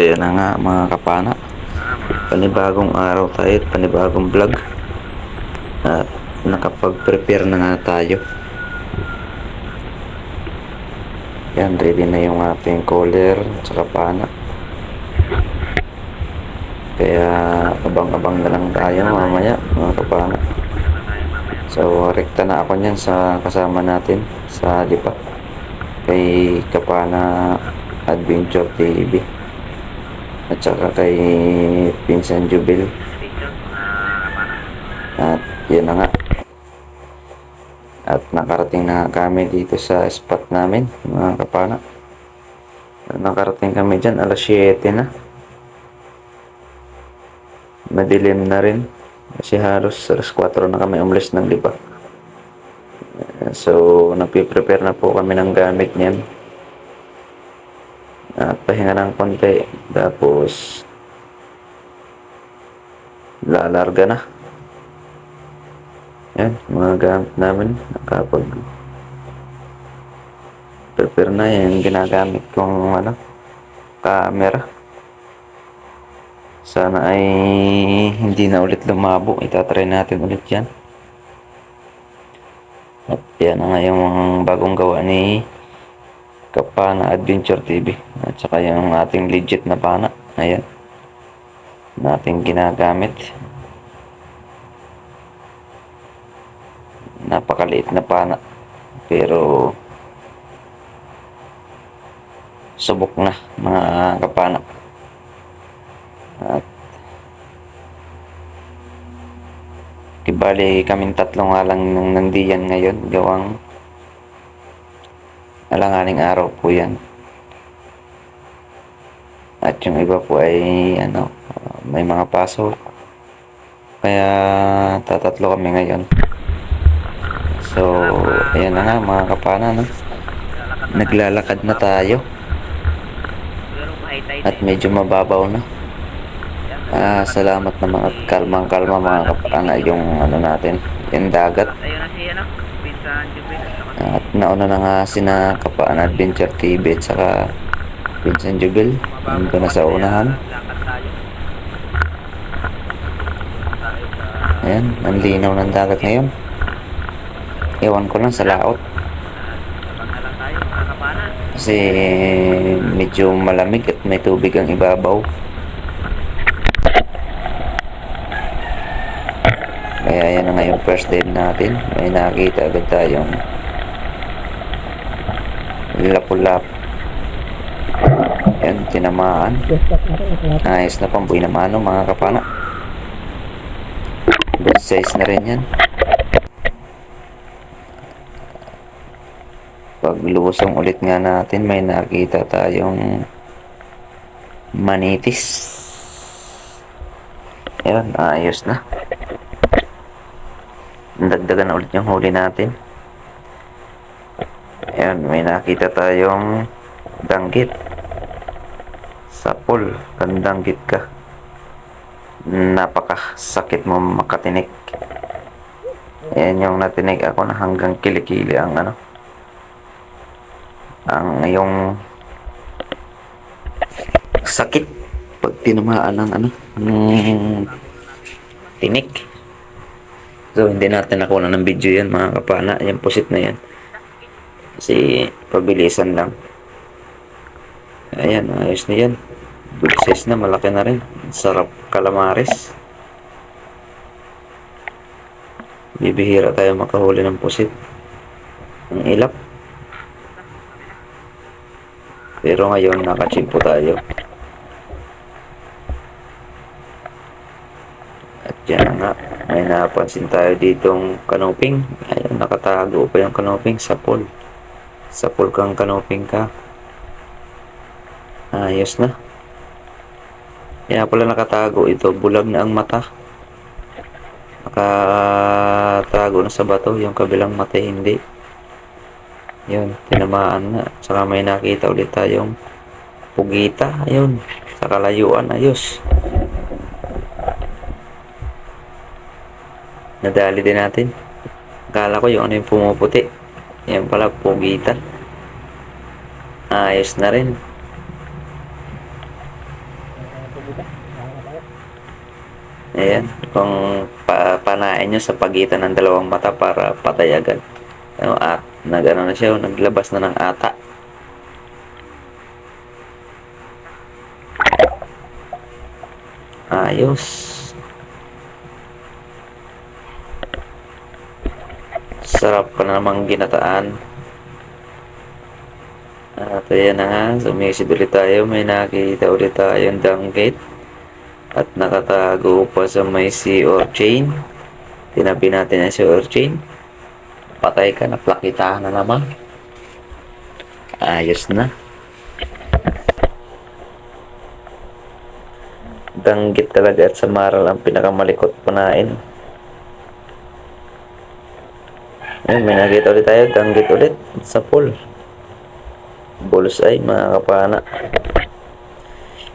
Ayan na nga mga kapana, panibagong araw tayo at panibagong vlog at nakapag-prepare na nga tayo. Yan, ready na yung ating cooler at saka pana, kaya abang-abang na lang tayo mamaya mga kapana. So rekta na ako nyan sa kasama natin sa Lipa kay Kapana Adventure TV at saka kay Pinsan Jubil. At yun na nga, at nakarating na kami dito sa spot namin mga kapana. Nakarating kami dyan alas 7 na, madilim na rin kasi halos alas 4 na kami umalis ng Lipa. So nagpiprepare na po kami ng gamit niyan at pahinga ng konti, tapos lalarga na. Yan, mga gamit namin nakapag prepare na. Yan ginagamit kong camera. Sana ay hindi na ulit lumabo, itatry natin ulit yan. At yan na nga yung bagong gawa ni Kapana Adventure TV at saka yung ating legit na pana. Ayan, nating ginagamit. Napakaliit na pana pero subok na mga kapana. At ibali kaming tatlo nga lang nung nandiyan ngayon, gawang alanganing araw po yan. At yung iba po ay may mga pasok, kaya tatatlo kami ngayon. So ayan na nga mga kapana, naglalakad na tayo at medyo mababaw na. Salamat naman at kalmang-kalma mga kapana yung natin, yung dagat. At nauna na nga sina Kapana Adventure TV at saka Pinsan Jubil, nandun na sa unahan. Ayan, ang linaw ng dagat ngayon. Ewan ko lang sa laot kasi medyo malamig at may tubig ang ibabaw. Kaya yan na nga yung first dive natin. May nakita agad tayong lapulap. Yan, tinamaan. Ayos na pambuhay na mano mga kapana. Good size na rin yan. Pag lusong ulit nga natin, may nakita tayong manitis. Yan, ayos na. Dagdagan na ulit yung huli natin. Ayan, may nakita tayong danggit. Sapol, kandanggit ka. Napakasakit mo makatinik. Ayan yung natinig ako na hanggang kilikili ang yung sakit pag tinamaan ng tinik. So hindi natin nakuha ng video yan mga kapana, yung pusit na yan kasi pabilisan lang. Ayan, ayos na yan, good size na, malaki na rin, sarap calamares. Bibihira tayo makahuli ng pusit, ang ilap, pero ngayon nakachimpo tayo. At yan nga, may napansin tayo ditong kanoping. Ayun, nakatago pa yung kanoping. Sapol kang kanoping ka. Ayos na. Kaya pala nakatago ito, bulag na ang mata. Nakatago na sa bato, yung kabilang mata hindi. Yun, tinamaan na. Saka may nakita ulit tayong pugita. Ayun, sa kalayuan, ayos. Nadali din natin. Akala ko yung yung pumuputi, yan pala pugita. Ayos na rin. Ayan, kung papanain nyo sa pagitan ng dalawang mata para patay agad. Ano, at nag-ano na siya, naglabas na ng ata. Ayos. Sarap pa namang ginataan. At ayan na nga, sumisid ulit tayo. May nakita ulit tayong danggit. At nakatago pa sa may sea urchin. Tinabi natin ang sea urchin. Patay ka, naplakitahan na naman. Ayos na. Danggit talaga at samaral ang pinakamalikot panain. Ayun, may nakita ulit tayo. Danggit ulit sa pool. Bullseye mga kapana.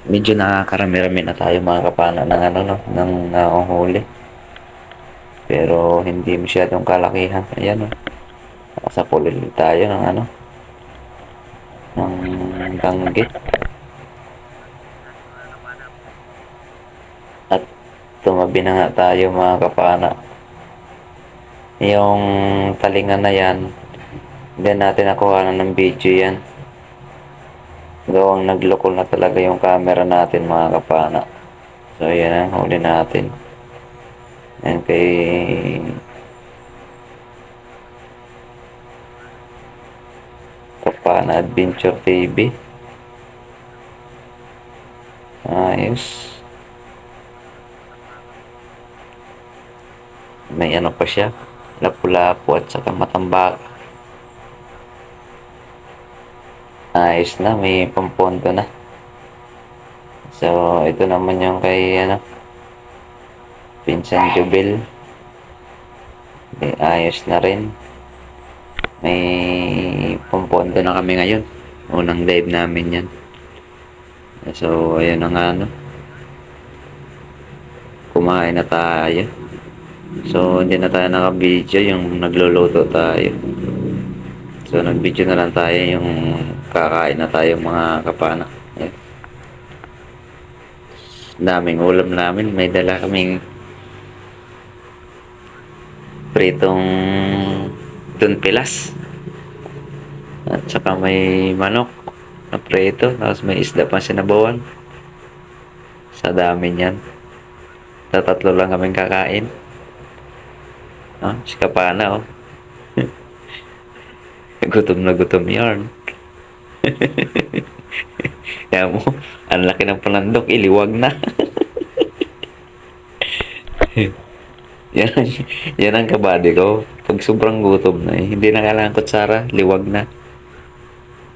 Medyo nakakarami-rami na tayo mga kapana ng ano no, ng huli. Pero hindi masyadong kalakihan. Ayan oh. Sa pool ulit tayo ng ano, ng danggit. At tumabi na nga tayo mga kapana. Yung talingan na yan, hindi natin nakuha ng video yan. Gawang nagloko na talaga yung camera natin mga kapana. So yan ang huli natin. Yan kay Kapana Adventure TV. Ayos. May ano pa siya, lapu-lapu at saka matambak. Ayos na, may pampondo na. So ito naman yung kay ano, Vincent Jubel. Ayos na rin. May pampondo na kami ngayon. Unang live namin yan. So ayun na nga ano, kumain na tayo. So hindi na tayo naka-video yung nagluluto tayo. So nag-video na lang tayo yung kakain na tayo mga kapana. Ayan. Daming ulam namin. May dala kaming pritong tunpilas. At saka may manok na prito. Tapos may isda pa sinabawan. Sa dami niyan. Tatlo lang kaming kakain. Si kapana oh. Gutom na gutom yarn. Kaya mo, ang laki ng panandok, iliwag na. yan ang kabady ko. Pag sobrang gutom na hindi na kailangan kutsara, liwag na.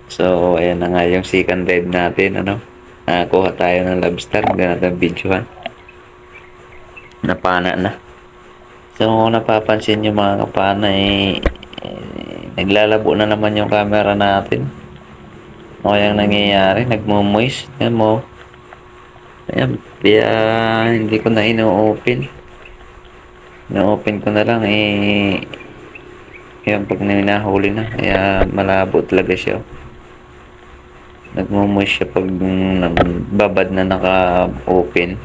So, ayan na nga yung second dive natin, ano. Nakakuha tayo ng lobster, hindi natin videohan. Napana na. So, kung napapansin nyo mga kapana, naglalabo na naman yung camera natin. O yung nangyayari, nagmo-moist. Yan mo. Ayan, kaya hindi ko na ino-open. Na-open ko na lang, yan pag ninahuli na. Kaya malabo talaga siya. Nagmo-moist siya pag babad na naka-open.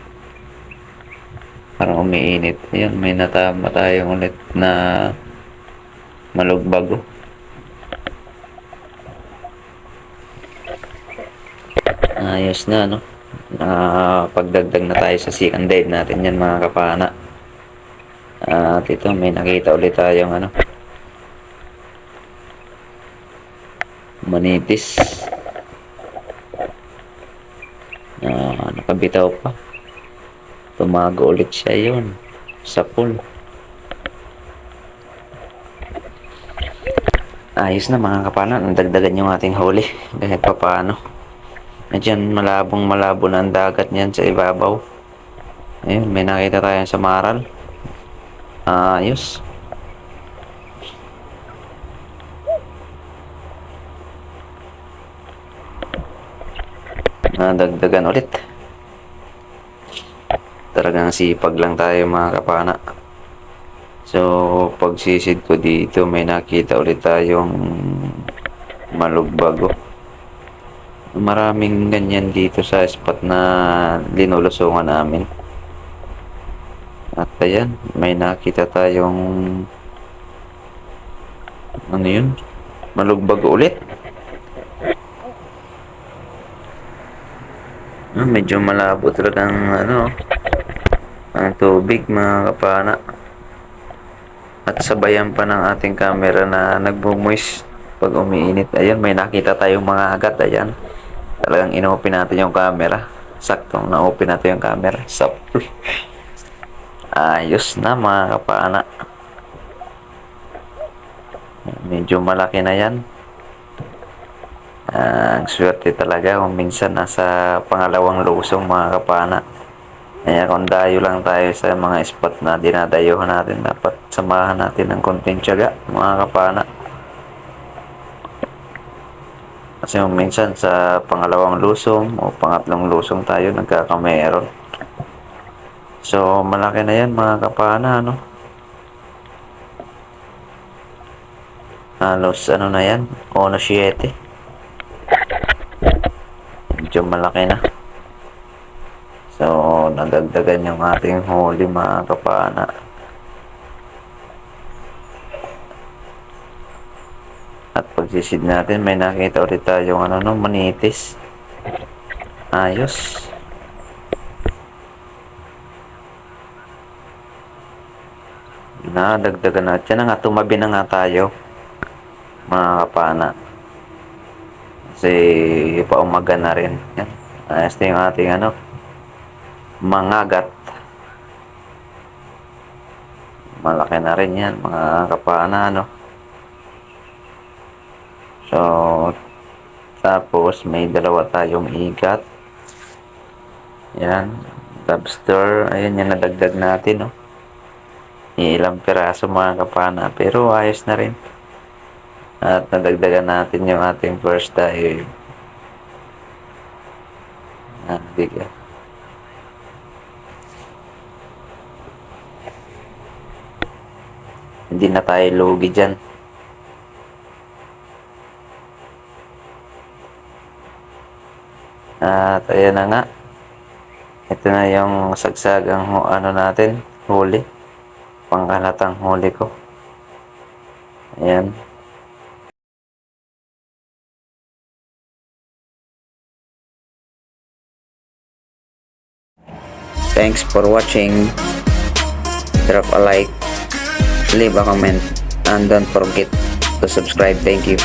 Parang umiinit. Ayan, may natama tayong ulit na malugbago. Ayos na, no? Pagdagdag na tayo sa second dive natin yan mga kapana. At ito, may nakita ulit tayong ano, manipis. Nakabitaw pa. Tumago ulit siya yun sa pool. Ayos na mga kapana, nandagdagan yung ating huli kahit pa paano. Medyan malabo na ang dagat niyan sa ibabaw. Ayun, may nakita tayo sa maral. Ayos. Nadagdagan ulit. Talagang sipag lang tayo mga kapana. So pagsisid ko dito, may nakita ulit tayong malugbago. Maraming ganyan dito sa spot na linulusungan namin. At ayan, may nakita tayong ano yun? Malugbag ulit. Medyo malabo talagang ano, ang tubig mga kapana. At sabayan pa ng ating camera na nagbumoist pag umiinit. Ayan, may nakita tayong mga agat. Ayan, talagang inopen natin yung camera. Saktong na-open natin yung camera. So, ayos na mga kapana. Medyo malaki na yan. Ang swerte talaga kung minsan nasa pangalawang lusong mga kapana. Kaya kung dayo lang tayo sa mga spot na dinadayuhan natin, dapat samahan natin ng konting tiyaga mga kapana. Kasi minsan sa pangalawang lusong o pangatlong lusong tayo nagkakameron. So malaki na yan mga kapana, ano? Halos ano na yan, 1.7. Medyo malaki na. So, nadagdagan yung ating huli mga kapana. At pagsisid natin, may nakita ulit tayong ano no, manitis. Ayos. Nadagdagan na. Diyan na nga, tumabi na nga tayo mga kapana. Kasi paumaga na rin. Yan. Ayos na yung ating ano, mangagat. Malaki na rin yan mga kapana, ano. So tapos may dalawa tayong igat. Yan, lobster. Ayan yung nadagdag natin, no. Ilang piraso mga kapana, pero ayos na rin. At nadagdagan natin yung ating first dive. Bigat. Hindi na tayo lugi dyan. At ayan na nga. Ito na yung sagsagang ano natin, huli. Pangkalatang huli ko. Ayan. Thanks for watching. Drop a like, leave a comment, and don't forget to subscribe. Thank you.